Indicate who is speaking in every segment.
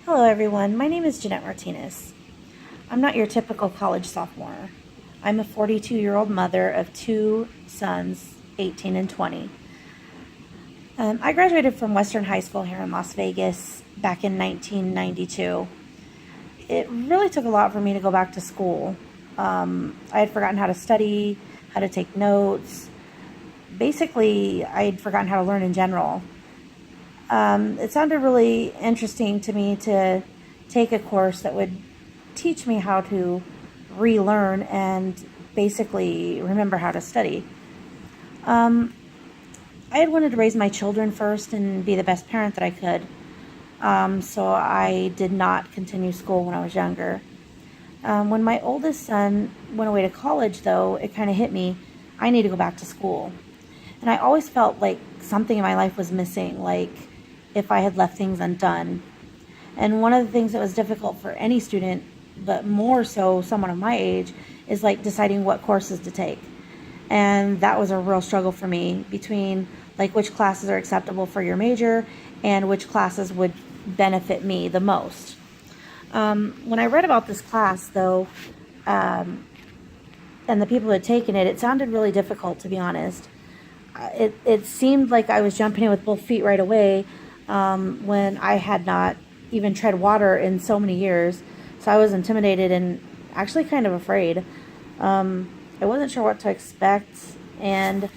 Speaker 1: Hello everyone, my name is Gennette Martinez. I'm not your typical college sophomore. I'm a 42-year-old mother of two sons, 18 and 20. I graduated from Western High School here in Las Vegas back in 1992. It really took a lot for me to go back to school. I had forgotten how to study, how to take notes. Basically, I had forgotten how to learn in general. It sounded really interesting to me to take a course that would teach me how to relearn and basically remember how to study. I had wanted to raise my children first and be the best parent that I could. So I did not continue school when I was younger. When my oldest son went away to college, though, it kind of hit me. I need to go back to school. And I always felt like something in my life was missing, like if I had left things undone. And one of the things that was difficult for any student, but more so someone of my age, is like deciding what courses to take. And that was a real struggle for me between like which classes are acceptable for your major and which classes would benefit me the most. When I read about this class, though, and the people who had taken it, it sounded really difficult, to be honest. It seemed like I was jumping in with both feet right away when I had not even tread water in so many years. So I was intimidated and actually kind of afraid. I wasn't sure what to expect. And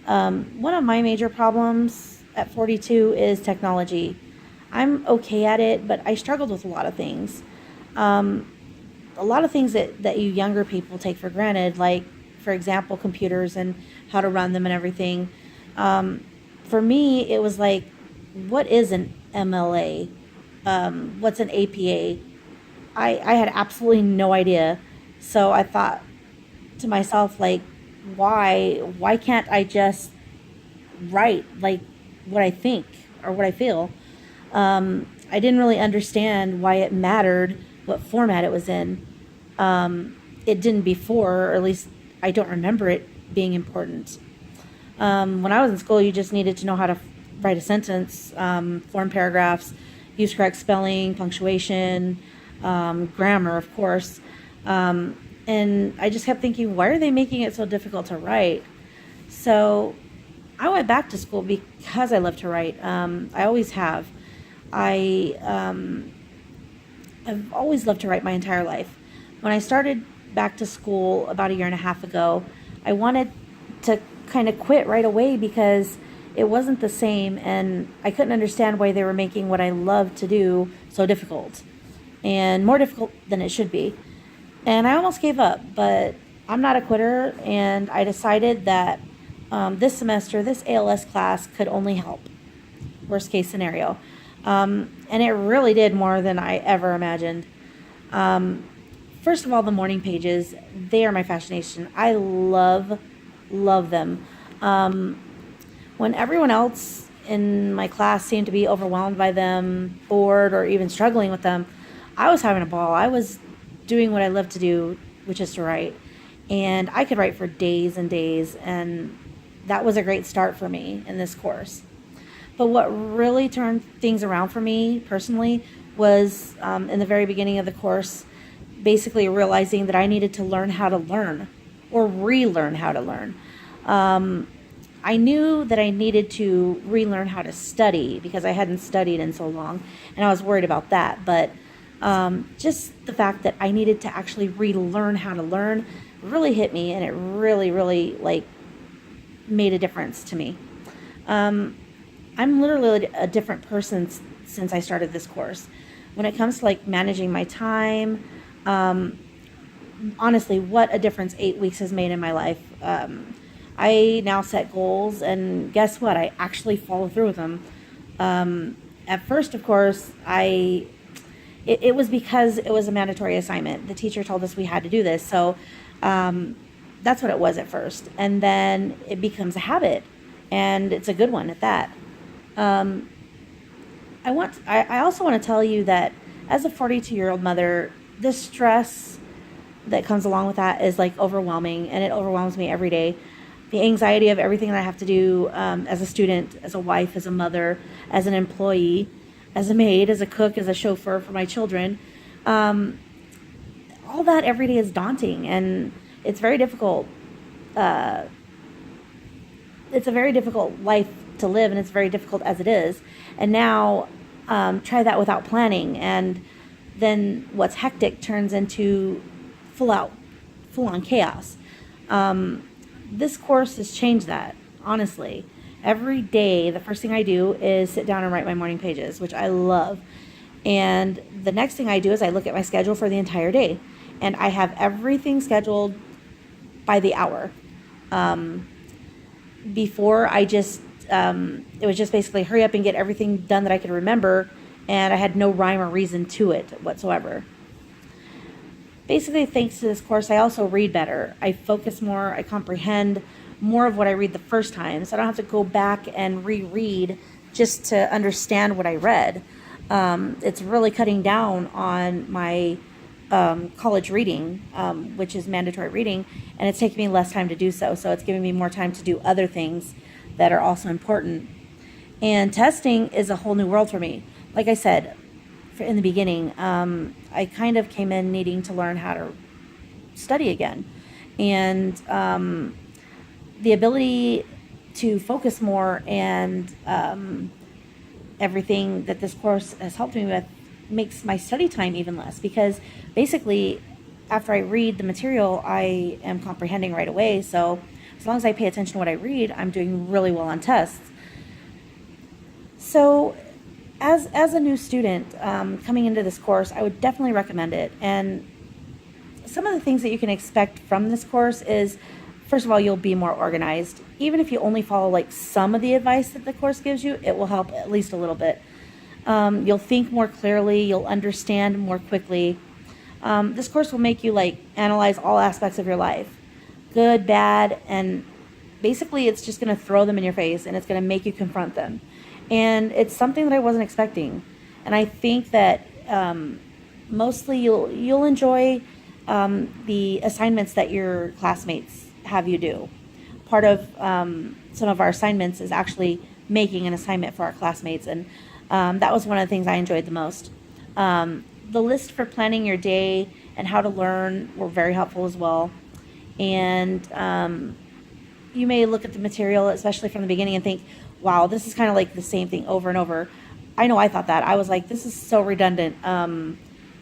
Speaker 1: one of my major problems at 42 is technology. I'm okay at it, but I struggled with a lot of things. A lot of things that you younger people take for granted, like, for example, computers and how to run them and everything. For me, it was like, what is an MLA? What's an APA? I had absolutely no idea. So I thought to myself, like, why can't I just write like what I think or what I feel? I didn't really understand why it mattered what format it was in. It didn't before, or at least I don't remember it being important. When I was in school, you just needed to know how to write a sentence, form paragraphs, use correct spelling, punctuation, grammar, of course. And I just kept thinking, why are they making it so difficult to write? So I went back to school because I love to write. I always have. I've always loved to write my entire life. When I started back to school about a year and a half ago, I wanted to kind of quit right away because it wasn't the same, and I couldn't understand why they were making what I love to do so difficult and more difficult than it should be. And I almost gave up, but I'm not a quitter, and I decided that this semester, this ALS class could only help. Worst case scenario. And it really did more than I ever imagined. First of all, the morning pages, they are my fascination. I love them. When everyone else in my class seemed to be overwhelmed by them, bored, or even struggling with them, I was having a ball. I was doing what I love to do, which is to write. And I could write for days and days, and that was a great start for me in this course. But what really turned things around for me personally was in the very beginning of the course, basically realizing that I needed to learn how to learn or relearn how to learn. I knew that I needed to relearn how to study because I hadn't studied in so long, and I was worried about that. But just the fact that I needed to actually relearn how to learn really hit me, and it really like made a difference to me. I'm literally a different person since I started this course. When it comes to like managing my time, honestly, what a difference 8 weeks has made in my life. I now set goals, and guess what? I actually follow through with them. At first, of course, it was because it was a mandatory assignment. The teacher told us we had to do this, so that's what it was at first. And then it becomes a habit, and it's a good one at that. I also want to tell you that as a 42-year-old mother, the stress that comes along with that is like overwhelming, and it overwhelms me every day. The anxiety of everything that I have to do as a student, as a wife, as a mother, as an employee. as a maid, as a cook, as a chauffeur for my children. All that every day is daunting, and it's very difficult. It's a very difficult life to live, and it's very difficult as it is. And now, try that without planning, and then what's hectic turns into full on chaos. This course has changed that, honestly. Every day, the first thing I do is sit down and write my morning pages, which I love. And the next thing I do is I look at my schedule for the entire day, and I have everything scheduled by the hour. Before, it was just basically hurry up and get everything done that I could remember, and I had no rhyme or reason to it whatsoever. Basically, thanks to this course, I also read better. I focus more, I comprehend more of what I read the first time, so I don't have to go back and reread just to understand what I read. It's really cutting down on my college reading, which is mandatory reading, and it's taking me less time to do so. So it's giving me more time to do other things that are also important. And testing is a whole new world for me. Like I said in the beginning, I kind of came in needing to learn how to study again. And the ability to focus more and everything that this course has helped me with makes my study time even less, because basically after I read the material, I am comprehending right away. So as long as I pay attention to what I read, I'm doing really well on tests. So as a new student coming into this course, I would definitely recommend it. And some of the things that you can expect from this course is, first of all, you'll be more organized. Even if you only follow like some of the advice that the course gives you, it will help at least a little bit. You'll think more clearly, you'll understand more quickly. This course will make you like analyze all aspects of your life, good, bad, and basically it's just going to throw them in your face, and it's going to make you confront them. And it's something that I wasn't expecting. And I think that mostly you'll enjoy the assignments that your classmates have you do. Part of some of our assignments is actually making an assignment for our classmates, and that was one of the things I enjoyed the most. The list for planning your day and how to learn were very helpful as well. And you may look at the material, especially from the beginning, and think, wow, this is kind of like the same thing over and over. I know I thought that. I was like, this is so redundant.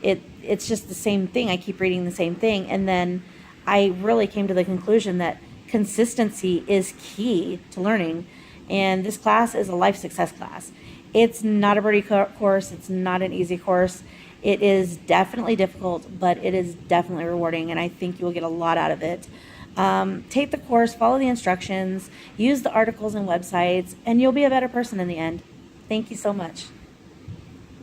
Speaker 1: It's just the same thing. I keep reading the same thing. And then I really came to the conclusion that consistency is key to learning. And this class is a life success class. It's not a birdie course. It's not an easy course. It is definitely difficult, but it is definitely rewarding, and I think you will get a lot out of it. Take the course, follow the instructions, use the articles and websites, and you'll be a better person in the end. Thank you so much.